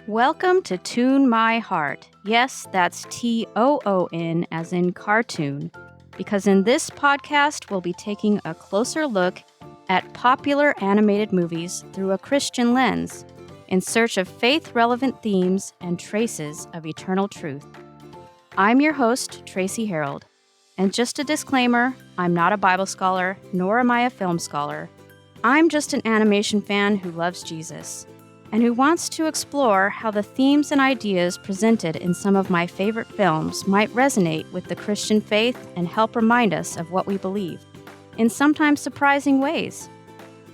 Welcome to Toon My Heart. Yes, that's Toon as in cartoon. Because in this podcast, we'll be taking a closer look at popular animated movies through a Christian lens, in search of faith-relevant themes and traces of eternal truth. I'm your host, Tracy Harold. And just a disclaimer, I'm not a Bible scholar, nor am I a film scholar. I'm just an animation fan who loves Jesus, and who wants to explore how the themes and ideas presented in some of my favorite films might resonate with the Christian faith and help remind us of what we believe, in sometimes surprising ways.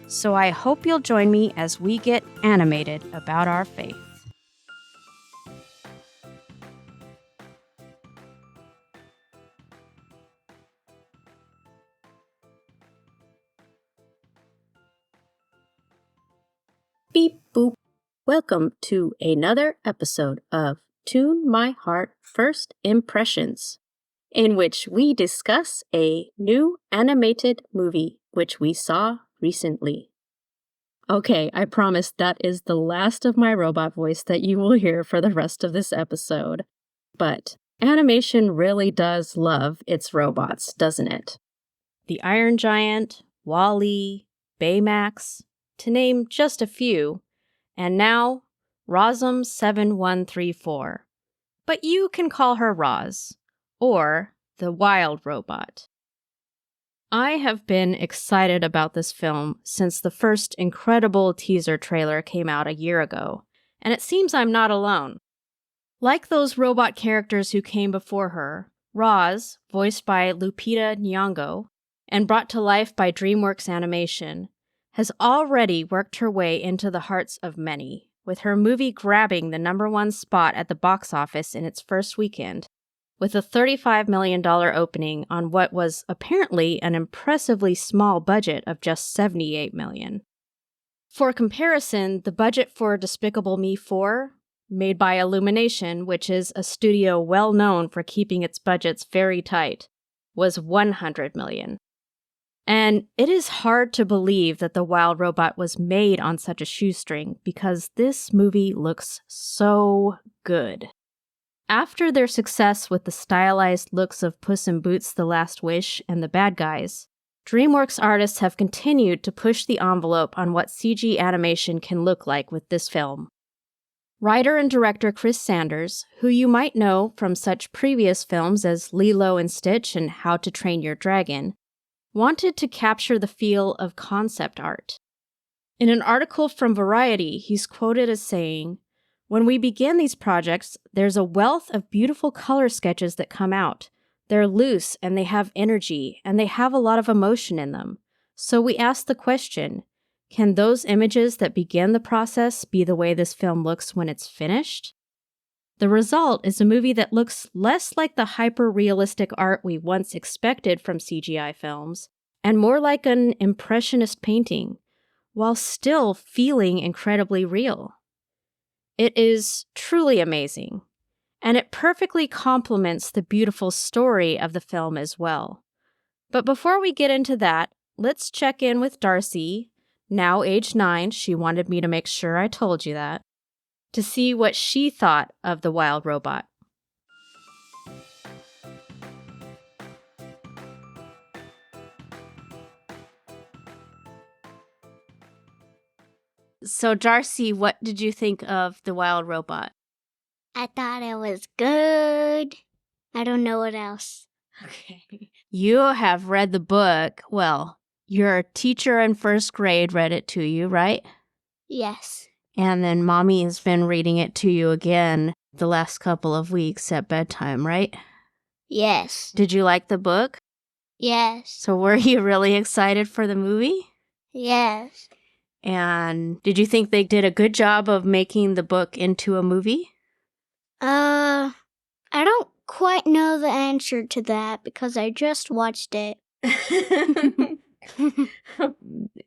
So I hope you'll join me as we get animated about our faith. Beep boop. Welcome to another episode of Toon My Heart First Impressions, in which we discuss a new animated movie which we saw recently. Okay, I promise that is the last of my robot voice that you will hear for the rest of this episode. But animation really does love its robots, doesn't it? The Iron Giant, WALL-E, Baymax, to name just a few, and now Rosm 7134. But you can call her Roz, or the Wild Robot. I have been excited about this film since the first incredible teaser trailer came out a year ago, and it seems I'm not alone. Like those robot characters who came before her, Roz, voiced by Lupita Nyong'o, and brought to life by Dreamworks Animation, has already worked her way into the hearts of many, with her movie grabbing the #1 spot at the box office in its first weekend, with a $35 million opening on what was apparently an impressively small budget of just $78 million. For comparison, the budget for Despicable Me 4, made by Illumination, which is a studio well known for keeping its budgets very tight, was $100 million. And it is hard to believe that The Wild Robot was made on such a shoestring because this movie looks so good. After their success with the stylized looks of Puss in Boots: The Last Wish and The Bad Guys, DreamWorks artists have continued to push the envelope on what CG animation can look like with this film. Writer and director Chris Sanders, who you might know from such previous films as Lilo and Stitch and How to Train Your Dragon, wanted to capture the feel of concept art. In an article from Variety, he's quoted as saying, "When we begin these projects, there's a wealth of beautiful color sketches that come out. They're loose and they have energy and they have a lot of emotion in them. So we ask the question, can those images that begin the process be the way this film looks when it's finished?" The result is a movie that looks less like the hyper-realistic art we once expected from CGI films, and more like an impressionist painting, while still feeling incredibly real. It is truly amazing, and it perfectly complements the beautiful story of the film as well. But before we get into that, let's check in with Darcy, now age 9, she wanted me to make sure I told you that, to see what she thought of The Wild Robot. So, Darcy, what did you think of The Wild Robot? I thought it was good. I don't know what else. Okay. You have read the book. Well, your teacher in first grade read it to you, right? Yes. And then Mommy has been reading it to you again the last couple of weeks at bedtime, right? Yes. Did you like the book? Yes. So were you really excited for the movie? Yes. And did you think they did a good job of making the book into a movie? I don't quite know the answer to that because I just watched it.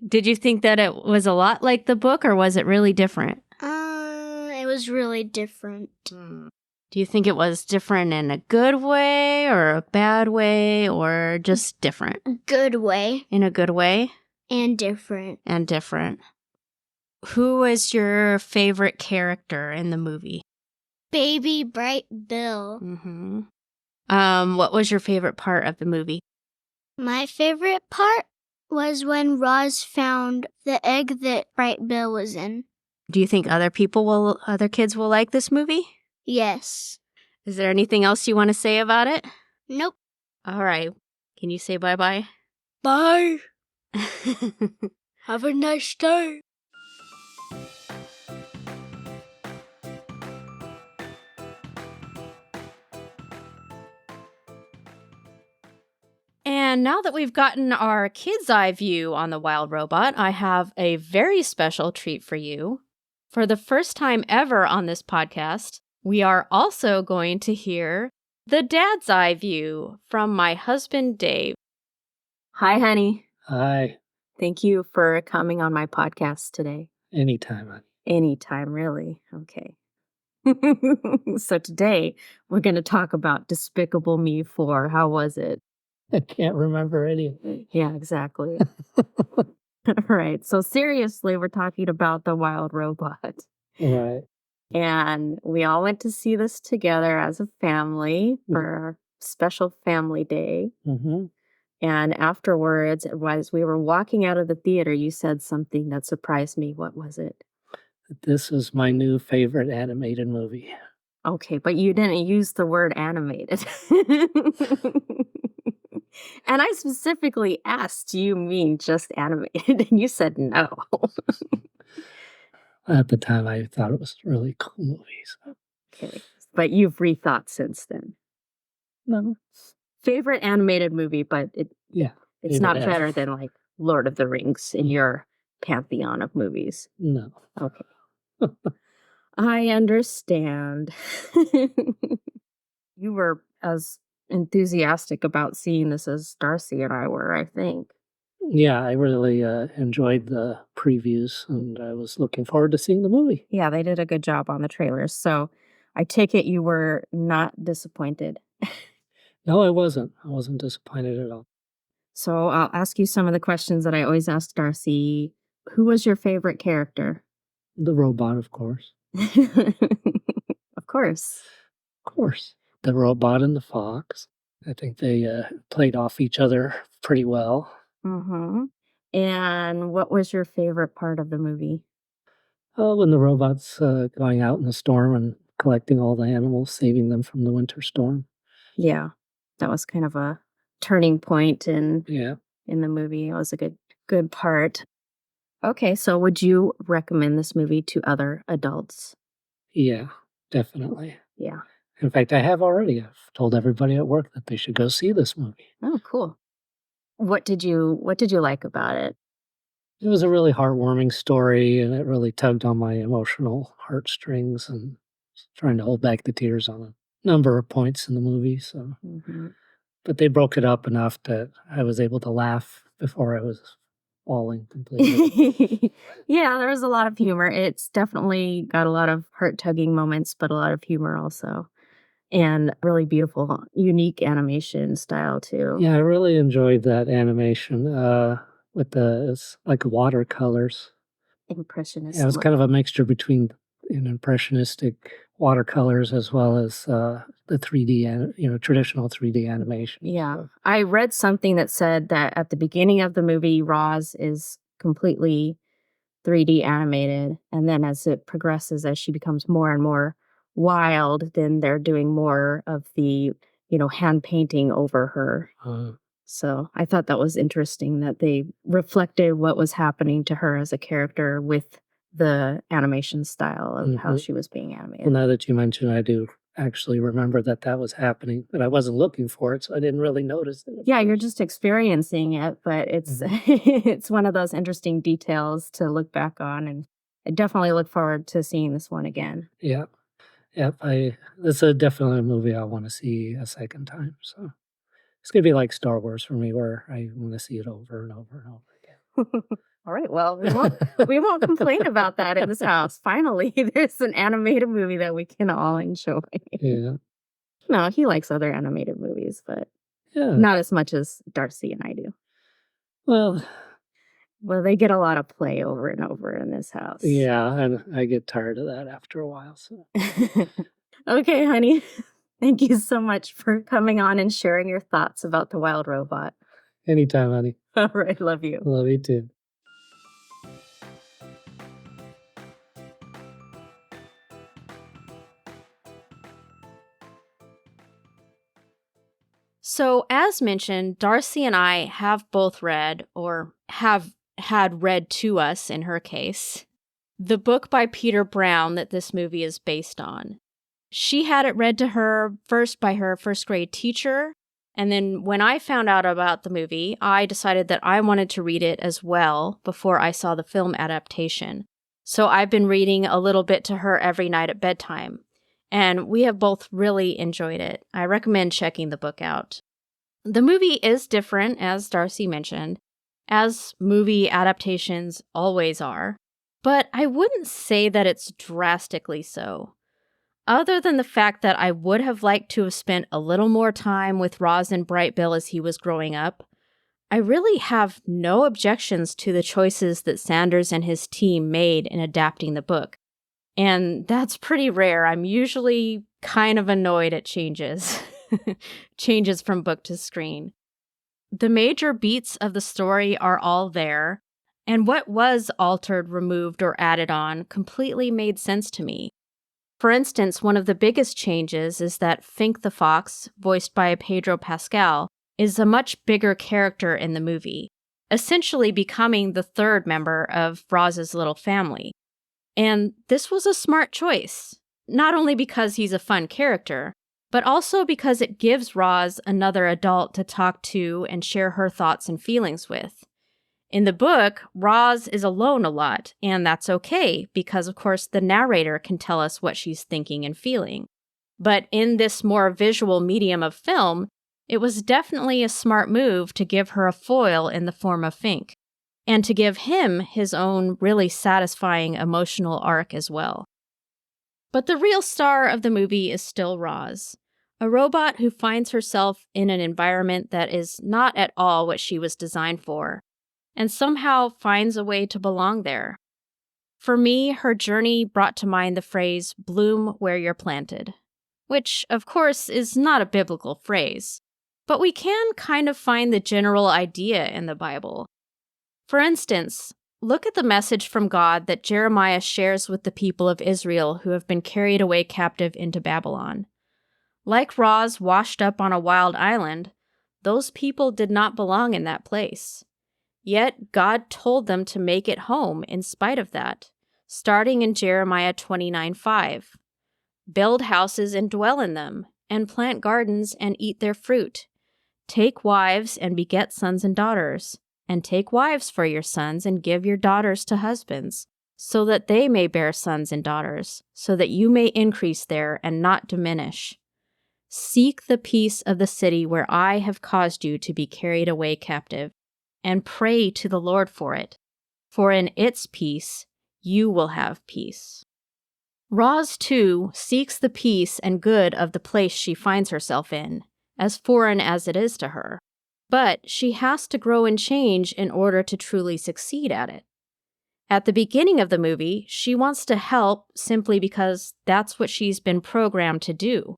Did you think that it was a lot like the book, or was it really different? It was really different. Do you think it was different in a good way or a bad way or just different? Good way. In a good way? And different. And different. Who was your favorite character in the movie? Baby Bright Bill. Mm-hmm. What was your favorite part of the movie? My favorite part was when Roz found the egg that Bright Bill was in. Do you think other kids will like this movie? Yes. Is there anything else you want to say about it? Nope. All right. Can you say bye-bye? Bye. Have a nice day. And now that we've gotten our kid's eye view on the wild robot, I have a very special treat for you. For the first time ever on this podcast, we are also going to hear the dad's eye view from my husband, Dave. Hi, honey. Hi. Thank you for coming on my podcast today. Anytime, honey. Anytime, really. Okay. So today, we're going to talk about Despicable Me 4. How was it? I can't remember anything. Yeah, exactly. All right. So seriously, we're talking about the wild robot. Right. And we all went to see this together as a family for our special family day. Mm-hmm. And afterwards, as we were walking out of the theater, you said something that surprised me. What was it? This is my new favorite animated movie. Okay, but you didn't use the word animated. And I specifically asked, do you mean just animated? And you said no. At the time, I thought it was a really cool movie. So. Okay, but you've rethought since then. No. Favorite animated movie, but it's not better than like Lord of the Rings in your pantheon of movies. No. Okay. I understand. You were as enthusiastic about seeing this as Darcy and I were, I think. Yeah, I really enjoyed the previews, and I was looking forward to seeing the movie. Yeah, they did a good job on the trailers. So I take it you were not disappointed. No, I wasn't. I wasn't disappointed at all. So I'll ask you some of the questions that I always ask Darcy. Who was your favorite character? The robot, of course. Of course. Of course. The robot and the fox. I think they played off each other pretty well. Mm-hmm. And what was your favorite part of the movie? Oh, when the robot's going out in the storm and collecting all the animals, saving them from the winter storm. Yeah, that was kind of a turning point in the movie. It was a good part. Okay, so would you recommend this movie to other adults? Yeah, definitely. Yeah. In fact, I have already. I've told everybody at work that they should go see this movie. Oh, cool. What did you like about it? It was a really heartwarming story, and it really tugged on my emotional heartstrings, and trying to hold back the tears on a number of points in the movie. So, but they broke it up enough that I was able to laugh before I was falling completely. Yeah, there was a lot of humor. It's definitely got a lot of heart-tugging moments, but a lot of humor also. And really beautiful, unique animation style, too. Yeah, I really enjoyed that animation with it's like watercolors. Impressionist. Yeah, it was kind of a mixture between an impressionistic watercolors as well as the 3D, traditional 3D animation. Yeah. So. I read something that said that at the beginning of the movie, Roz is completely 3D animated. And then as it progresses, as she becomes more and more wild, then they're doing more of the, hand painting over her. So I thought that was interesting that they reflected what was happening to her as a character with the animation style of how she was being animated. Well, now that you mention, I do actually remember that was happening, but I wasn't looking for it, so I didn't really notice it. Yeah, you're just experiencing it, but it's it's one of those interesting details to look back on, and I definitely look forward to seeing this one again. Yeah. It's definitely a movie I want to see a second time, so it's going to be like Star Wars for me, where I want to see it over and over and over again. All right, well, we won't complain about that in this house. Finally, there's an animated movie that we can all enjoy. Yeah. No, he likes other animated movies, but not as much as Darcy and I do. Well, Well, they get a lot of play over and over in this house. Yeah, and I get tired of that after a while. So Okay, honey. Thank you so much for coming on and sharing your thoughts about the wild robot. anytime, honey. All right, love you. Love you too. So, as mentioned, Darcy and I have both read, or have had read to us in her case, the book by Peter Brown that this movie is based on. She had it read to her first by her first grade teacher, and then when I found out about the movie, I decided that I wanted to read it as well before I saw the film adaptation. So I've been reading a little bit to her every night at bedtime, and we have both really enjoyed it. I recommend checking the book out. The movie is different, as Darcy mentioned, as movie adaptations always are, but I wouldn't say that it's drastically so. Other than the fact that I would have liked to have spent a little more time with Roz and Bright Bill as he was growing up, I really have no objections to the choices that Sanders and his team made in adapting the book. And that's pretty rare. I'm usually kind of annoyed at changes. Changes from book to screen. The major beats of the story are all there, and what was altered, removed, or added on completely made sense to me. For instance, one of the biggest changes is that Fink the Fox, voiced by Pedro Pascal, is a much bigger character in the movie, essentially becoming the third member of Roz's little family. And this was a smart choice, not only because he's a fun character, but also because it gives Roz another adult to talk to and share her thoughts and feelings with. In the book, Roz is alone a lot, and that's okay, because of course the narrator can tell us what she's thinking and feeling. But in this more visual medium of film, it was definitely a smart move to give her a foil in the form of Fink, and to give him his own really satisfying emotional arc as well. But the real star of the movie is still Roz, a robot who finds herself in an environment that is not at all what she was designed for, and somehow finds a way to belong there. For me, her journey brought to mind the phrase, "bloom where you're planted," which, of course, is not a biblical phrase, but we can kind of find the general idea in the Bible. For instance, look at the message from God that Jeremiah shares with the people of Israel who have been carried away captive into Babylon. Like Roz washed up on a wild island, those people did not belong in that place. Yet God told them to make it home in spite of that, starting in Jeremiah 29:5. Build houses and dwell in them, and plant gardens and eat their fruit. Take wives and beget sons and daughters, and take wives for your sons and give your daughters to husbands, so that they may bear sons and daughters, so that you may increase there and not diminish. Seek the peace of the city where I have caused you to be carried away captive, and pray to the Lord for it, for in its peace you will have peace. Roz, too, seeks the peace and good of the place she finds herself in, as foreign as it is to her, but she has to grow and change in order to truly succeed at it. At the beginning of the movie, she wants to help simply because that's what she's been programmed to do.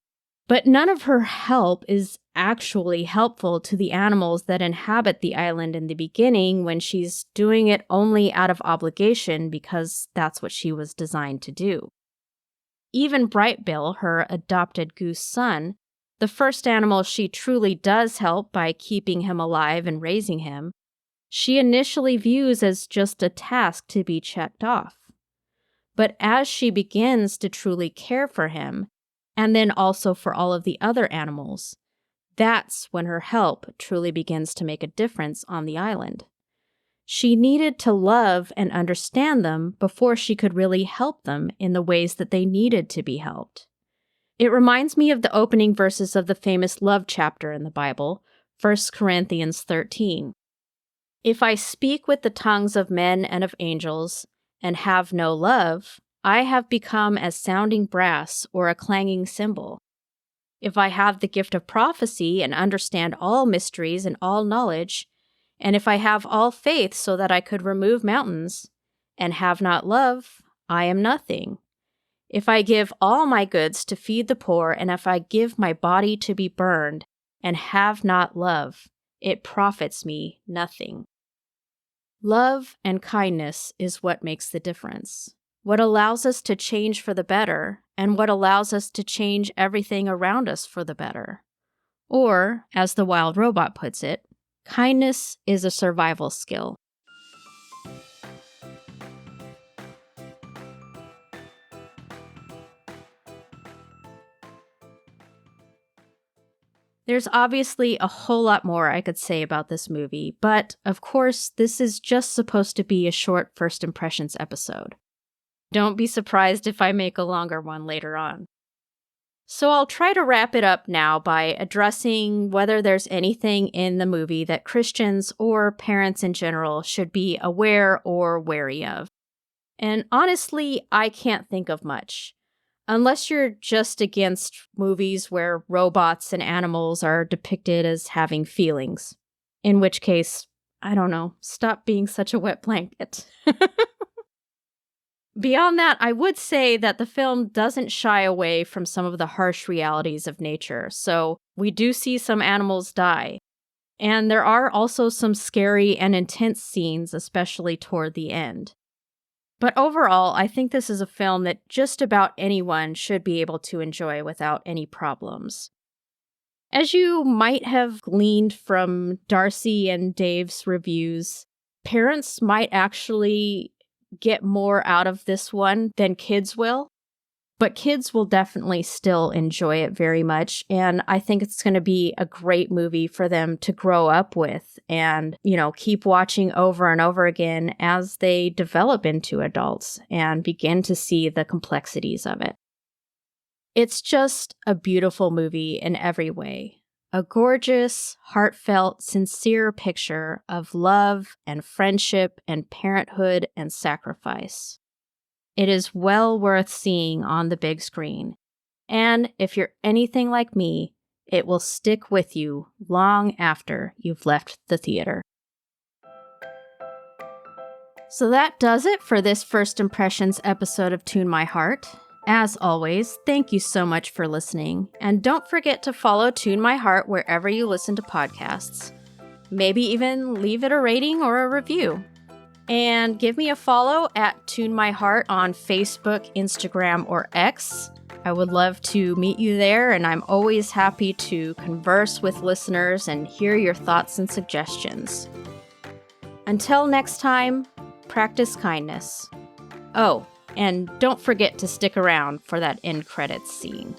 But none of her help is actually helpful to the animals that inhabit the island in the beginning when she's doing it only out of obligation because that's what she was designed to do. Even Bright Bill, her adopted goose son, the first animal she truly does help by keeping him alive and raising him, she initially views as just a task to be checked off. But as she begins to truly care for him, and then also for all of the other animals, that's when her help truly begins to make a difference on the island. She needed to love and understand them before she could really help them in the ways that they needed to be helped. It reminds me of the opening verses of the famous love chapter in the Bible, 1 Corinthians 13. If I speak with the tongues of men and of angels, and have no love, I have become as sounding brass or a clanging cymbal. If I have the gift of prophecy and understand all mysteries and all knowledge, And if I have all faith so that I could remove mountains, and have not love, I am nothing. If I give all my goods to feed the poor, and if I give my body to be burned, and have not love, it profits me nothing. Love and kindness is what makes the difference, what allows us to change for the better, and what allows us to change everything around us for the better. Or, as the Wild Robot puts it, kindness is a survival skill. There's obviously a whole lot more I could say about this movie, but of course, this is just supposed to be a short first impressions episode. Don't be surprised if I make a longer one later on. So I'll try to wrap it up now by addressing whether there's anything in the movie that Christians or parents in general should be aware or wary of. And honestly, I can't think of much. Unless you're just against movies where robots and animals are depicted as having feelings. In which case, I don't know, stop being such a wet blanket. Beyond that, I would say that the film doesn't shy away from some of the harsh realities of nature, so we do see some animals die. And there are also some scary and intense scenes, especially toward the end. But overall, I think this is a film that just about anyone should be able to enjoy without any problems. As you might have gleaned from Darcy and Dave's reviews, parents might actually get more out of this one than kids will. But kids will definitely still enjoy it very much, and I think it's going to be a great movie for them to grow up with and, keep watching over and over again as they develop into adults and begin to see the complexities of it. It's just a beautiful movie in every way. A gorgeous, heartfelt, sincere picture of love and friendship and parenthood and sacrifice. It is well worth seeing on the big screen. And if you're anything like me, it will stick with you long after you've left the theater. So that does it for this First Impressions episode of Toon My Heart. As always, thank you so much for listening. And don't forget to follow Toon My Heart wherever you listen to podcasts. Maybe even leave it a rating or a review. And give me a follow at Toon My Heart on Facebook, Instagram, or X. I would love to meet you there, and I'm always happy to converse with listeners and hear your thoughts and suggestions. Until next time, practice kindness. Oh, and don't forget to stick around for that end credits scene.